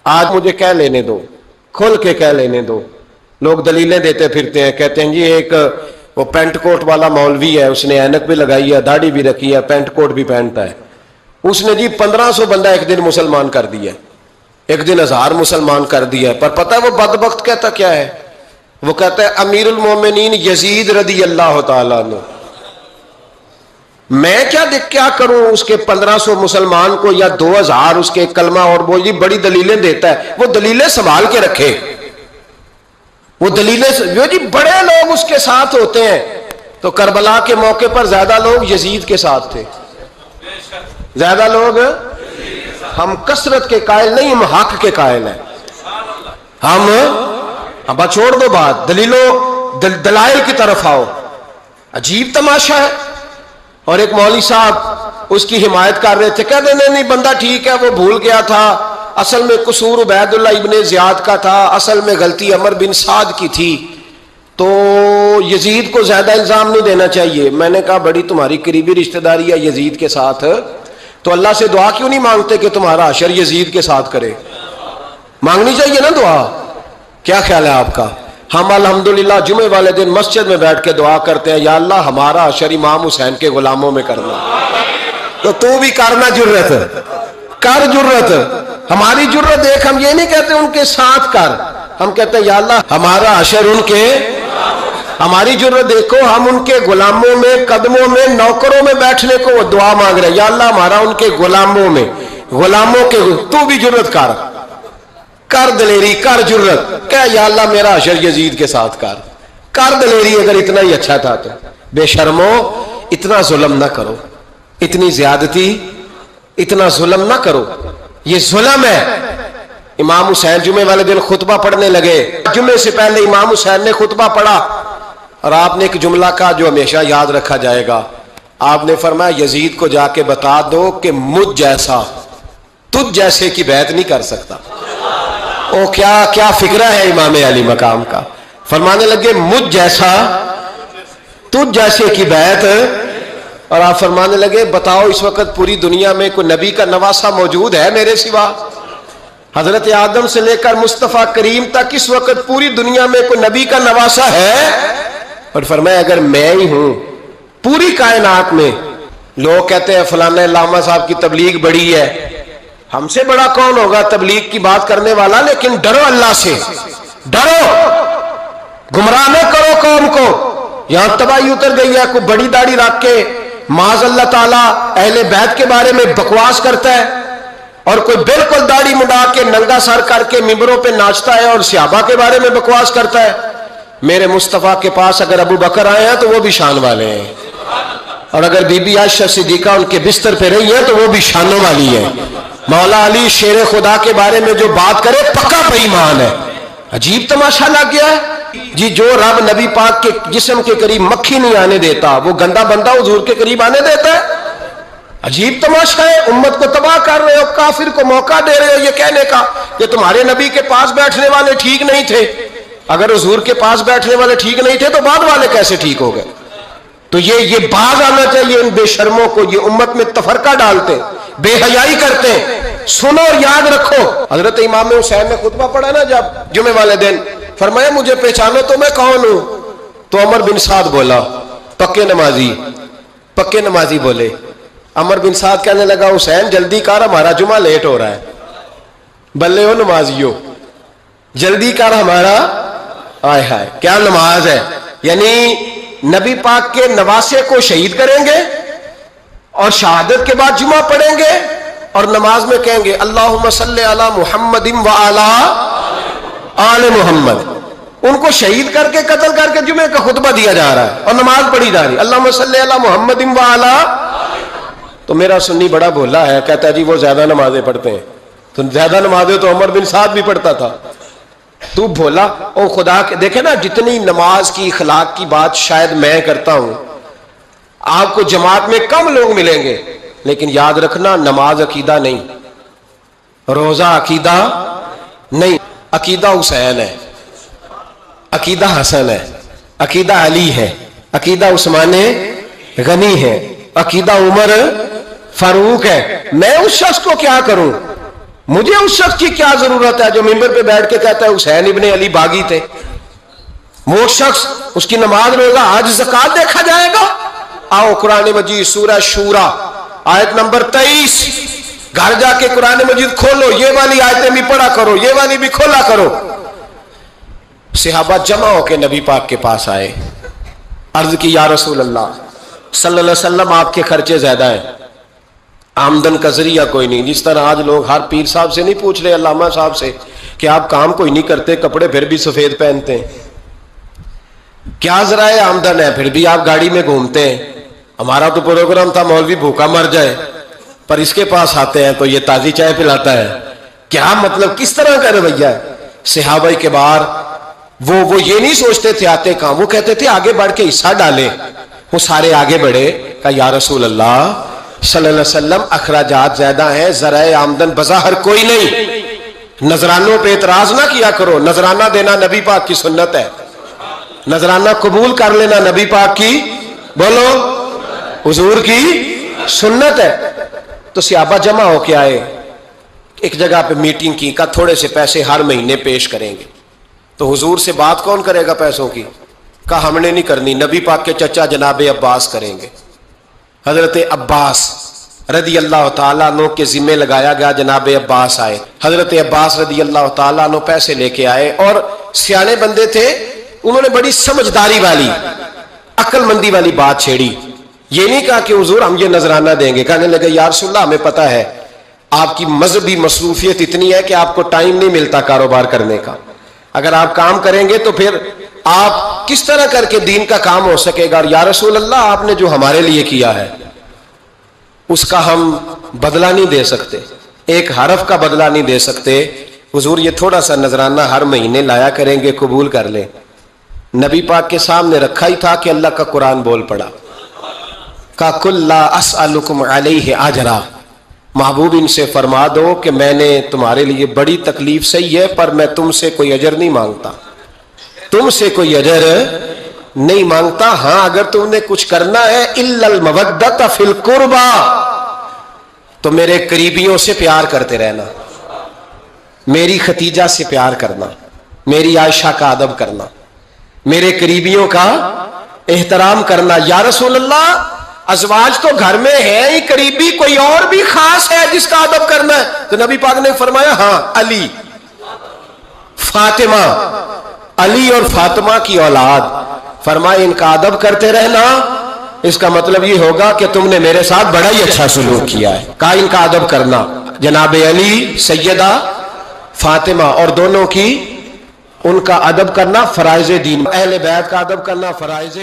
آج مجھے کہہ لینے دو, کھل کے کہہ لینے دو. لوگ دلیلیں دیتے پھرتے ہیں, کہتے ہیں جی ایک وہ پینٹ کوٹ والا مولوی ہے, اس نے اینک بھی لگائی ہے, داڑھی بھی رکھی ہے, پینٹ کوٹ بھی پہنتا ہے, اس نے جی 1500 بندہ ایک دن مسلمان کر دیا, ایک دن 1000 مسلمان کر دیا. پر پتہ ہے وہ بدبخت کہتا کیا ہے؟ وہ کہتا ہے امیر المومنین یزید رضی اللہ تعالیٰ عنہ. میں کیا کروں اس کے 1500 مسلمان کو یا 2000 اس کے کلمہ, اور وہ جی بڑی دلیلیں دیتا ہے. وہ دلیلیں سنبھال کے رکھے, وہ دلیلیں جو جی بڑے لوگ اس کے ساتھ ہوتے ہیں. تو کربلا کے موقع پر زیادہ لوگ یزید کے ساتھ تھے, زیادہ لوگ. ہم کثرت کے قائل نہیں, ہم حق کے قائل ہیں. ہم اب چھوڑ دو بات, دلائل کی طرف آؤ. عجیب تماشا ہے. اور ایک مولوی صاحب اس کی حمایت کر رہے تھے, کہتے نہیں بندہ ٹھیک ہے, وہ بھول گیا تھا, اصل میں قصور عبید اللہ ابن زیاد کا تھا, اصل میں غلطی عمر بن سعد کی تھی, تو یزید کو زیادہ الزام نہیں دینا چاہیے. میں نے کہا بڑی تمہاری قریبی رشتہ داری ہے یزید کے ساتھ, تو اللہ سے دعا کیوں نہیں مانگتے کہ تمہارا حشر یزید کے ساتھ کرے؟ مانگنی چاہیے نا دعا. کیا خیال ہے آپ کا؟ ہم الحمدللہ جمعے والے دن مسجد میں بیٹھ کے دعا کرتے ہیں, یا اللہ ہمارا حشر امام حسین کے غلاموں میں کرنا. تو بھی کرنا, جرت کر, جرت. ہماری جرت دیکھ, ہم یہ نہیں کہتے ان کے ساتھ کر, ہم کہتے ہیں یا اللہ ہمارا حشر ان کے. ہماری جرت دیکھو, ہم ان کے غلاموں میں, قدموں میں, نوکروں میں بیٹھنے کو وہ دعا مانگ رہے ہیں, یا اللہ ہمارا ان کے غلاموں میں, غلاموں کے. تو بھی جرت کر دلیری, کر جرت, کہ یا اللہ میرا حشر یزید کے ساتھ کر دلیری. اگر اتنا ہی اچھا تھا تو بے شرمو اتنا ظلم نہ کرو, اتنی زیادتی, اتنا ظلم نہ کرو, یہ ظلم ہے. امام حسین جمعے والے دن خطبہ پڑھنے لگے, جمعے سے پہلے امام حسین نے خطبہ پڑھا, اور آپ نے ایک جملہ کہا جو ہمیشہ یاد رکھا جائے گا. آپ نے فرمایا یزید کو جا کے بتا دو کہ مجھ جیسا تجھ جیسے کی بیعت نہیں کر سکتا. او کیا فکرہ ہے امام علی مقام کا. فرمانے لگے مجھ جیسا تجھ جیسے کی بیعت. اور آپ فرمانے لگے بتاؤ اس وقت پوری دنیا میں کوئی نبی کا نواسہ موجود ہے میرے سوا؟ حضرت آدم سے لے کر مصطفیٰ کریم تک اس وقت پوری دنیا میں کوئی نبی کا نواسہ ہے؟ اور فرمایا اگر میں ہی ہوں پوری کائنات میں. لوگ کہتے ہیں فلانا علامہ صاحب کی تبلیغ بڑی ہے, ہم سے بڑا کون ہوگا تبلیغ کی بات کرنے والا؟ لیکن ڈرو اللہ سے, ڈرو, گمراہ نہ کرو قوم کو. یہاں تباہی اتر گئی ہے, کوئی بڑی داڑھی رکھ کے معاذ اللہ تعالیٰ اہل بیت کے بارے میں بکواس کرتا ہے, اور کوئی بالکل داڑھی مڈا کے ننگا سر کر کے ممبروں پہ ناچتا ہے اور صحابہ کے بارے میں بکواس کرتا ہے. میرے مصطفیٰ کے پاس اگر ابو بکر آئے ہیں تو وہ بھی شان والے ہیں, اور اگر بی بی عائشہ صدیقہ ان کے بستر پہ رہی ہے تو وہ بھی شانوں والی ہے. مولا علی شیر خدا کے بارے میں جو بات کرے پکا بے ایمان ہے. عجیب تماشا لگ گیا ہے جی. جو رب نبی پاک کے جسم کے قریب مکھی نہیں آنے دیتا, وہ گندا بندہ حضور کے قریب آنے دیتا ہے؟ عجیب تماشا ہے. امت کو تباہ کر رہے ہو, کافر کو موقع دے رہے ہو یہ کہنے کا کہ تمہارے نبی کے پاس بیٹھنے والے ٹھیک نہیں تھے. اگر حضور کے پاس بیٹھنے والے ٹھیک نہیں تھے تو بعد والے کیسے ٹھیک ہو گئے؟ تو یہ باز آنا چاہیے ان بے شرموں کو. یہ امت میں تفرقہ ڈالتے, بے حیائی کرتے. سنو اور یاد رکھو, حضرت امام حسین نے خطبہ پڑھا نا جب جمعے والے دن, فرمایا مجھے پہچانو تو میں کون ہوں؟ تو عمر بن سعد بولا, پکے نمازی بولے. عمر بن سعد کہنے لگا حسین جلدی کر, ہمارا جمعہ لیٹ ہو رہا ہے. بلے ہو نمازیو, جلدی کر ہمارا. آئے ہائے کیا نماز ہے. یعنی نبی پاک کے نواسے کو شہید کریں گے اور شہادت کے بعد جمعہ پڑھیں گے اور نماز میں کہیں گے اللہم صلی علی محمد وعلی آل محمد. ان کو شہید کر کے قتل کر کے جمعے کا خطبہ دیا جا رہا ہے اور نماز پڑھی جا رہی ہے اللہم صلی علی محمد وعلی. تو میرا سنی بڑا بھولا ہے, کہتا ہے جی وہ زیادہ نمازیں پڑھتے ہیں. تو زیادہ نمازیں تو عمر بن سعد بھی پڑھتا تھا. تو بھولا او خدا کے. دیکھیں نا جتنی نماز کی اخلاق کی بات شاید میں کرتا ہوں, آپ کو جماعت میں کم لوگ ملیں گے, لیکن یاد رکھنا نماز عقیدہ نہیں, روزہ عقیدہ نہیں. عقیدہ حسین ہے, عقیدہ حسن ہے, عقیدہ علی ہے, عقیدہ عثمان غنی ہے, عقیدہ عمر فاروق ہے. میں اس شخص کو کیا کروں؟ مجھے اس شخص کی کیا ضرورت ہے جو ممبر پہ بیٹھ کے کہتا ہے حسین ابن علی باغی تھے؟ وہ شخص، اس کی نماز روزہ حج زکات دیکھا جائے گا؟ آؤ قرآن مجید سورہ شورا آیت نمبر 23، گھر جا کے قرآن مجید کھولو، یہ والی آیتیں بھی پڑھا کرو، یہ والی بھی کھولا کرو۔ صحابہ جمع ہو کے نبی پاک کے پاس آئے، عرض کی یا رسول اللہ صلی اللہ علیہ وسلم آپ کے خرچے زیادہ ہیں، آمدن کا ذریعہ کوئی نہیں۔ جس طرح آج لوگ ہر پیر صاحب سے نہیں پوچھ رہے، علامہ صاحب سے، کہ آپ کام کوئی نہیں کرتے، کپڑے پھر بھی سفید پہنتے ہیں، کیا ذرائع آمدن ہے؟ پھر بھی آپ گاڑی میں گھومتے ہیں۔ ہمارا تو پروگرام تھا مولوی بھوکا مر جائے، پر اس کے پاس آتے ہیں تو یہ تازی چائے پلاتا ہے۔ کیا مطلب، کس طرح کا رویہ ہے؟ صحابہ کے بار وہ یہ نہیں سوچتے تھے آتے کہاں، وہ کہتے تھے آگے بڑھ کے حصہ ڈالیں۔ وہ سارے آگے بڑھے، کہا یا رسول اللہ صلی اللہ علیہ وسلم اخراجات زیادہ ہیں، ذرائع آمدن بظاہر کوئی نہیں، نذرانوں پہ اعتراض نہ کیا کرو، نذرانہ دینا نبی پاک کی سنت ہے، نذرانہ قبول کر لینا نبی پاک کی، بولو، حضور کی سنت ہے۔ تو صحابہ جمع ہو کے آئے، ایک جگہ پہ میٹنگ کی، کہا تھوڑے سے پیسے ہر مہینے پیش کریں گے۔ تو حضور سے بات کون کرے گا پیسوں کی؟ کہا ہم نے نہیں کرنی، نبی پاک کے چچا جناب عباس کریں گے۔ حضرت عباس رضی اللہ تعالیٰ عنہ کے ذمے لگایا گیا، جناب عباس آئے، حضرت عباس رضی اللہ تعالیٰ عنہ پیسے لے کے آئے، اور سیانے بندے تھے، انہوں نے بڑی سمجھداری والی، عقل مندی والی بات چھیڑی۔ یہ نہیں کہا کہ حضور ہم یہ نذرانہ دیں گے، کہنے لگے یا رسول اللہ ہمیں پتہ ہے آپ کی مذہبی مصروفیت اتنی ہے کہ آپ کو ٹائم نہیں ملتا کاروبار کرنے کا، اگر آپ کام کریں گے تو پھر آپ کس طرح کر کے دین کا کام ہو سکے گا، اور یا رسول اللہ آپ نے جو ہمارے لیے کیا ہے اس کا ہم بدلہ نہیں دے سکتے، ایک حرف کا بدلہ نہیں دے سکتے، حضور یہ تھوڑا سا نذرانہ ہر مہینے لایا کریں گے، قبول کر لیں۔ نبی پاک کے سامنے رکھا ہی تھا کہ اللہ کا قرآن بول پڑا، کا کل لا اسألکم علیہ اجرا، محبوب ان سے فرما دو کہ میں نے تمہارے لیے بڑی تکلیف سہی ہے، پر میں تم سے کوئی اجر نہیں مانگتا، تم سے کوئی اجر نہیں مانگتا، ہاں اگر تم نے کچھ کرنا ہے الا المودۃ فی القربى، تو میرے قریبیوں سے پیار کرتے رہنا، میری ختیجہ سے پیار کرنا، میری عائشہ کا ادب کرنا، میرے قریبیوں کا احترام کرنا۔ یا رسول اللہ ازواج تو گھر میں ہے ہی، قریبی کوئی اور بھی خاص ہے جس کا ادب کرنا ہے؟ تو نبی پاک نے فرمایا ہاں، علی، فاطمہ، علی اور فاطمہ کی اولاد، فرمایا ان کا ادب کرتے رہنا، اس کا مطلب یہ ہوگا کہ تم نے میرے ساتھ بڑا ہی اچھا سلوک کیا ہے۔ کہا ان کا ادب کرنا، جناب علی، سیدہ فاطمہ، اور دونوں کی ان کا ادب کرنا فرائض دین، اہل بیت کا ادب کرنا فرائض